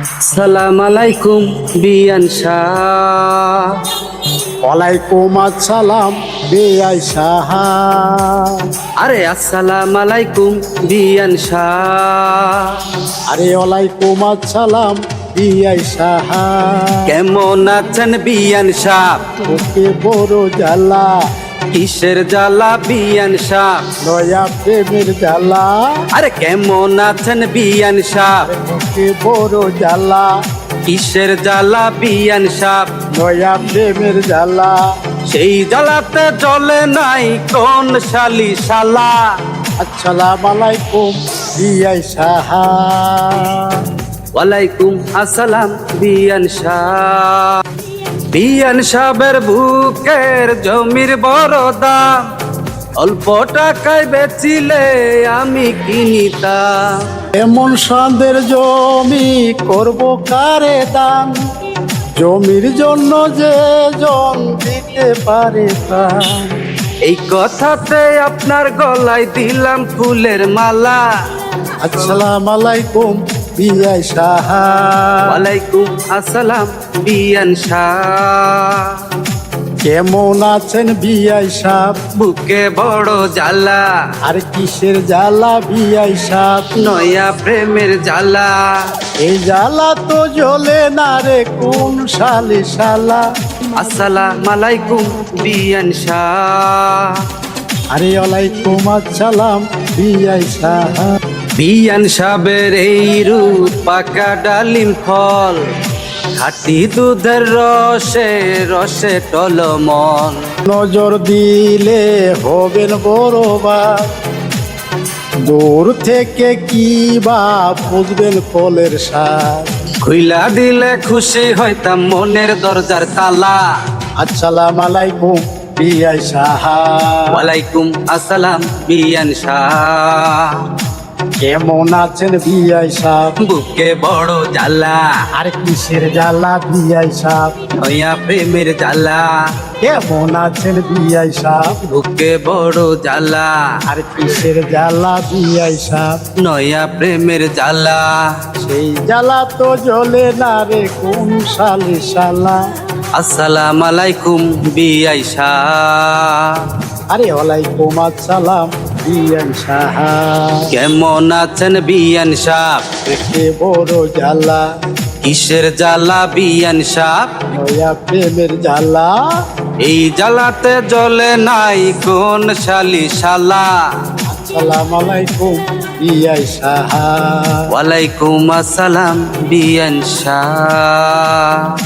সালাম আলাইকুম বিয়ান শাহ। ওয়ালাইকুম আসসালাম বেআই সাহা। আরে আসসালাম আলাইকুম বিয়ান শাহ। আরে ওয়ালাইকুম আসসালাম বেআই সাহা। কেমন আছেন বিয়ান শাহ? ওকে বড় জ্বালা, কিসের জ্বালা বিয়ান শাহ? নয়া প্রেমের জ্বালা। আরে কেমন আছেন বিয়ান শাহ? ওকে বড় জ্বালা, কিসের জ্বালা বিয়ান শাহ? নয়া প্রেমের জ্বালা। সেই জ্বালাতে জ্বলে নাই কোন শালি শালা। আসসালাম আলাইকুম বেআই সাহা। ওয়ালাইকুম আসসালাম বিয়ান শাহ। বিয়ান সাহেবের বুকের জমির বড় দাম, অল্প টাকায় বেচিলে আমি কিনিতাম। এমন সাদের জমি করব কারে দান, জমির জন্য যে জন দিতে পারে প্রাণ। এই কথাতে আপনার গলায় দিলাম ফুলের মালা। আসসালাম আলাইকুম বেআই সাহা। ওয়ালাইকুম আসসালাম বিয়ান শাহ। কেমন আছেন বেআই সাহেব? বুকে বড় জ্বালা, আর কিসের জ্বালা বেআই সাহেব? নয়া প্রেমের জ্বালা। এই জ্বালা তো জ্বলে না রে কোন শালি শালা। আসসালাম আলাইকুম বিয়ান শাহ। আরে ওয়ালাইকুম আসসালাম বেআই সাহা। বিয়ান সাহেবের এই রূপ পাকা ডালিম ফল, খাঁটি দুধের রসে রসে টলমল। নজর দিলে হবেন বড়বার, দূর থেকে কি বা বুঝবেন ফলের স্বাদ। খুইলা দিলে খুশি হইতাম মনের দরজার তালা। আসসালাম আলাইকুম বেআই সাহা। ওয়ালাইকুম আসসালাম বিয়ান শাহ। কেমন আছেন বেআই সাহেব? বুকে বড় জ্বালা, আর কিসের জ্বালা বেআই সাহেব? নয়া প্রেমের জ্বালা। কেমন আছেন বেআই সাহেব? বুকে বড় জ্বালা, আর কিসের জ্বালা বেআই সাহেব? নয়া প্রেমের জ্বালা। সেই জ্বালা তো জ্বলে না রে কোন শালি শালা। আসসালাম আলাইকুম বিয়াই শাহ। আরে ওয়ালাইকুম আসসালাম বেআই সাহা। কেমন আছেন বিয়ান শাহ? একে বড় জ্বালা, কিসের জ্বালা বিয়ান শাহ? নয়া প্রেমের জ্বালা। এই জ্বালাতে জ্বলে নাই কোন শালি শালা। আসসালাম আলাইকুম বেআই সাহা। ওয়ালাইকুম আসসালাম বিয়ান শাহ।